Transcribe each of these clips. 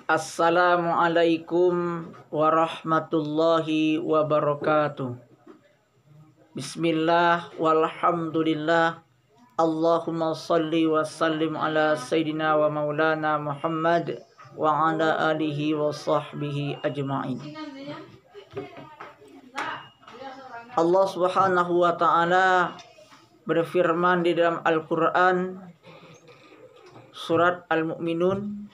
Assalamualaikum warahmatullahi wabarakatuh. Bismillah walhamdulillah. Allahumma salli wa sallim ala sayyidina wa maulana Muhammad wa ala alihi wa sahbihi ajma'in. Allah subhanahu wa ta'ala berfirman di dalam Al-Quran surat Al-Mu'minun,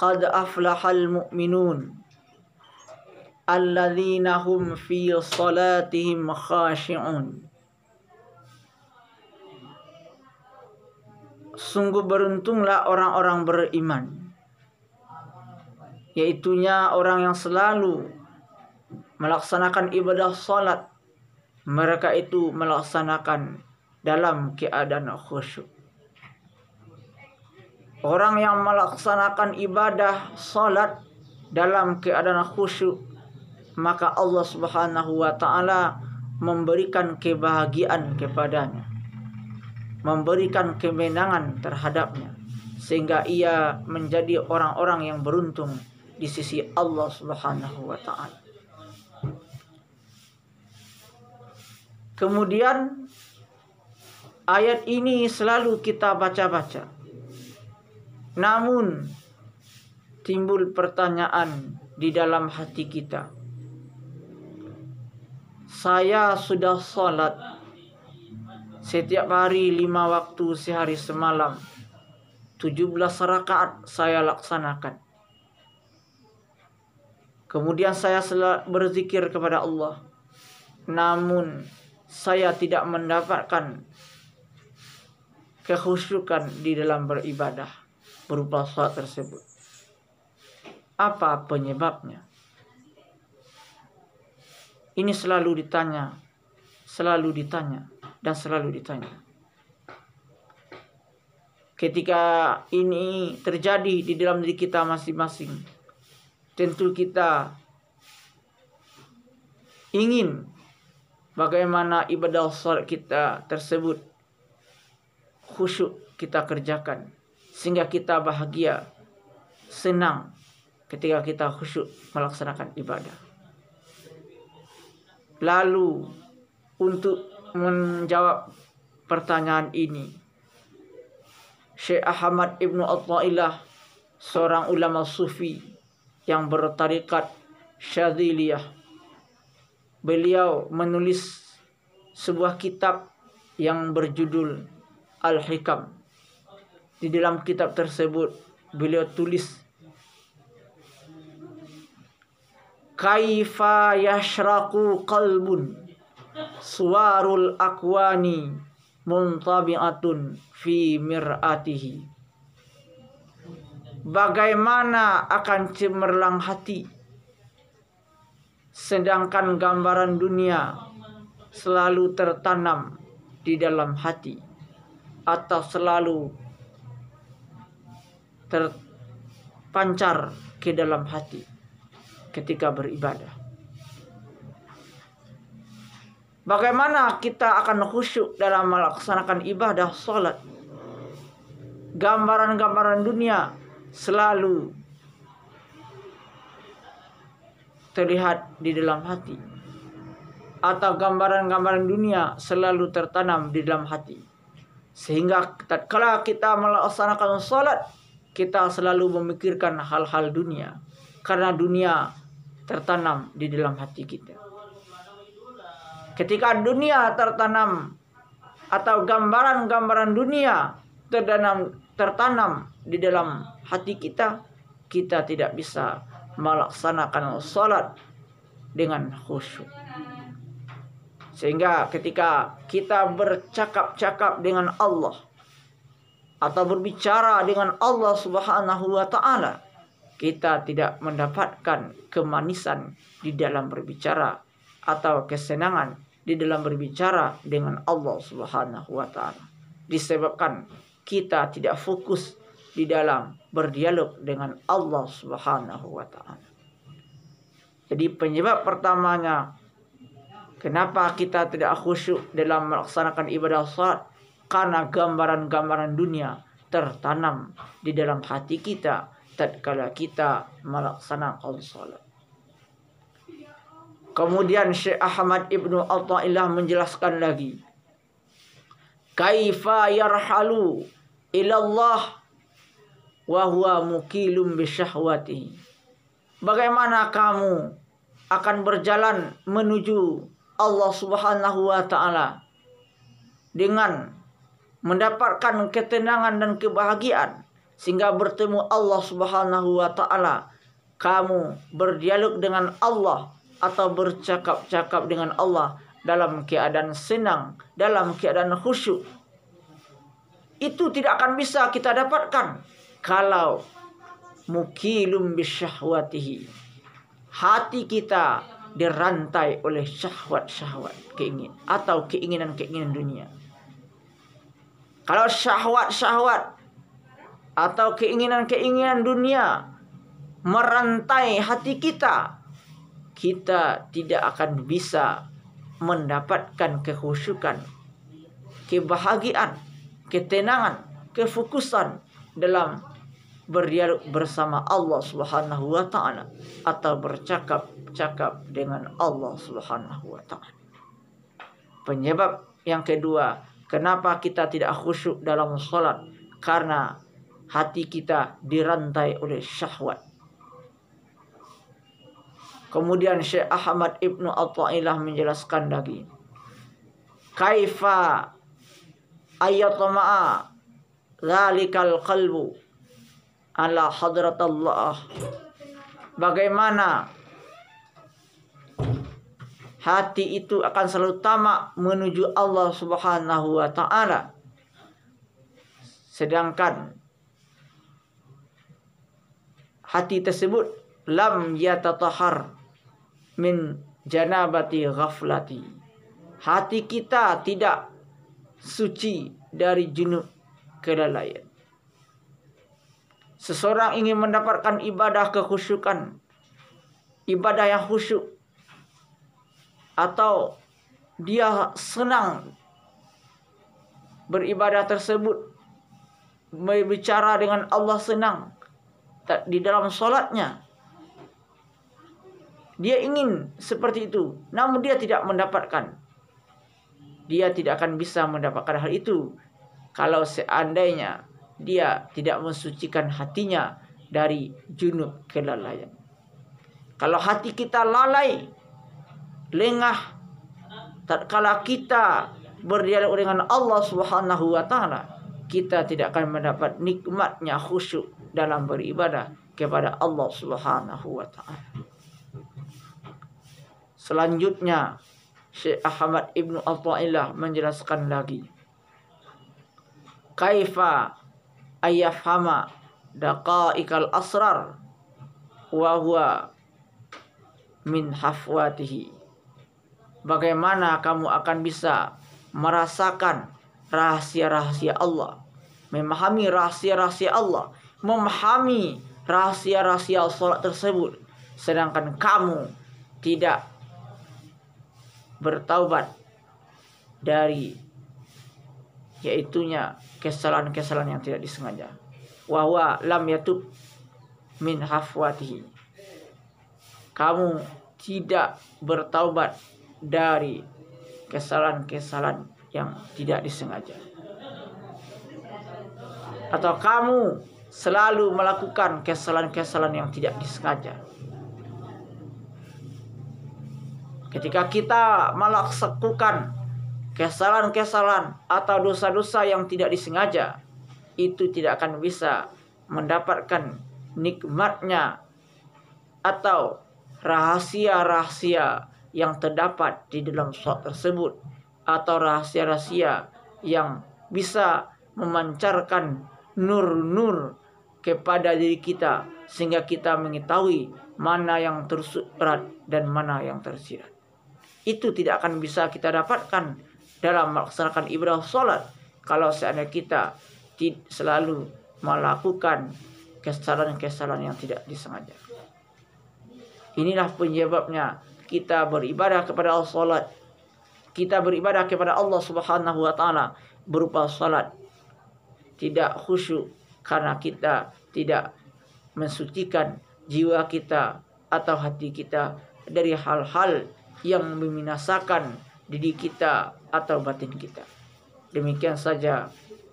Qad aflahal mu'minun alladzina hum fi salatihim khashi'un. Sungguh beruntunglah orang-orang beriman, yaitunya orang yang selalu melaksanakan ibadah salat. Mereka itu melaksanakan dalam keadaan khusyuk. Orang yang melaksanakan ibadah salat dalam keadaan khusyuk, maka Allah subhanahu wa ta'ala memberikan kebahagiaan kepadanya, memberikan kemenangan terhadapnya, sehingga ia menjadi orang-orang yang beruntung di sisi Allah subhanahu wa ta'ala. Kemudian ayat ini selalu kita baca-baca. Namun timbul pertanyaan di dalam hati kita. Saya sudah salat setiap hari 5 waktu sehari semalam, 17 rakaat saya laksanakan. Kemudian saya berzikir kepada Allah. Namun saya tidak mendapatkan kekhusyukan di dalam beribadah berupa salat tersebut. Apa penyebabnya? Ini selalu ditanya, dan selalu ditanya. Ketika ini terjadi di dalam diri kita masing-masing, tentu kita ingin bagaimana ibadah salat kita tersebut khusyuk kita kerjakan, sehingga kita bahagia, senang ketika kita khusyuk melaksanakan ibadah. Lalu untuk menjawab pertanyaan ini, Syekh Ahmad Ibnu Athaillah, seorang ulama sufi yang bertarikat Syadziliyah, beliau menulis sebuah kitab yang berjudul Al-Hikam. Di dalam kitab tersebut beliau tulis, kaifa yashraqu qalbun suwarul akwani muntabi'atun fi mir'atihi. Bagaimana akan cemerlang hati sedangkan gambaran dunia selalu tertanam di dalam hati, atau selalu terpancar ke dalam hati ketika beribadah. Bagaimana kita akan khusyuk dalam melaksanakan ibadah salat? Gambaran-gambaran dunia selalu terlihat di dalam hati, atau gambaran-gambaran dunia selalu tertanam di dalam hati, sehingga tatkala kita melaksanakan salat, kita selalu memikirkan hal-hal dunia, karena dunia tertanam di dalam hati kita. Ketika dunia tertanam atau gambaran-gambaran dunia tertanam di dalam hati kita, kita tidak bisa melaksanakan salat dengan khusyuk. Sehingga ketika kita bercakap-cakap dengan Allah atau berbicara dengan Allah subhanahu wa ta'ala, kita tidak mendapatkan kemanisan di dalam berbicara atau kesenangan di dalam berbicara dengan Allah subhanahu wa ta'ala, disebabkan kita tidak fokus di dalam berdialog dengan Allah subhanahu wa ta'ala. Jadi penyebab pertamanya kenapa kita tidak khusyuk dalam melaksanakan ibadah salat, karena gambaran-gambaran dunia tertanam di dalam hati kita, tatkala kita melaksanakan salat. Kemudian Syekh Ahmad Ibnu Athaillah menjelaskan lagi, kaifa yarhalu ilallah wa huwa mukilum bisyahwatihi. Bagaimana kamu akan berjalan menuju Allah Subhanahu wa taala dengan mendapatkan ketenangan dan kebahagiaan sehingga bertemu Allah Subhanahu wa taala, kamu berdialog dengan Allah atau bercakap-cakap dengan Allah dalam keadaan senang, dalam keadaan khusyuk. Itu tidak akan bisa kita dapatkan kalau mukilum bisyahwatihi, hati kita dirantai oleh syahwat-syahwat, keinginan-keinginan dunia. Kalau syahwat-syahwat atau keinginan-keinginan dunia merantai hati kita, kita tidak akan bisa mendapatkan kekhusyukan, kebahagiaan, ketenangan, kefokusan dalam berdialog bersama Allah Subhanahu wa taala atau bercakap-cakap dengan Allah Subhanahu wa taala. Penyebab yang kedua, kenapa kita tidak khusyuk dalam salat? Karena hati kita dirantai oleh syahwat. Kemudian Syekh Ahmad Ibnu Athaillah menjelaskan lagi, kaifa ayatma'a zalikal qalbu ala hadratallah. Bagaimana hati itu akan selalu tamak menuju Allah Subhanahu wa taala, sedangkan hati tersebut lam yatatahhar min janabati ghaflati. Hati kita tidak suci dari junub kelalaian. Seseorang ingin mendapatkan ibadah kekhusyukan, ibadah yang khusyuk, atau dia senang beribadah tersebut, berbicara dengan Allah senang di dalam solatnya, dia ingin seperti itu, namun dia tidak mendapatkan. Dia tidak akan bisa mendapatkan hal itu kalau seandainya dia tidak mensucikan hatinya dari junub kelalaian. Kalau hati kita lalai, lengah, tatkala kita berdialog dengan Allah Subhanahu wa taala, kita tidak akan mendapat nikmatnya khusyuk dalam beribadah kepada Allah Subhanahu wa taala. Selanjutnya Syekh Ahmad Ibnu Athaillah menjelaskan lagi, kaifa ayyafhama daqa'iqal asrar wa huwa min hafwatihi. Bagaimana kamu akan bisa merasakan rahasia-rahasia Allah, memahami rahasia-rahasia Allah, memahami rahasia-rahasia salat tersebut, sedangkan kamu tidak bertaubat dari yaitunya kesalahan-kesalahan yang tidak disengaja. Wa huwa lam yatub min hafwatihi. Kamu tidak bertaubat dari kesalahan-kesalahan yang tidak disengaja. Atau kamu selalu melakukan kesalahan-kesalahan yang tidak disengaja. Ketika kita melakukan kesalahan-kesalahan atau dosa-dosa yang tidak disengaja, itu tidak akan bisa mendapatkan nikmatnya atau rahasia-rahasia yang terdapat di dalam salat tersebut, atau rahasia-rahasia yang bisa memancarkan nur-nur kepada diri kita sehingga kita mengetahui mana yang tersurat dan mana yang tersirat. Itu tidak akan bisa kita dapatkan dalam melaksanakan ibadah salat kalau seandainya kita selalu melakukan kesalahan-kesalahan yang tidak disengaja. Inilah penyebabnya kita beribadah kepada Allah salat. Kita beribadah kepada Allah Subhanahu wa taala berupa salat tidak khusyuk karena kita tidak mensucikan jiwa kita atau hati kita dari hal-hal yang membinasakan diri kita atau batin kita. Demikian saja.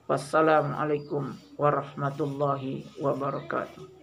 Wassalamualaikum warahmatullahi wabarakatuh.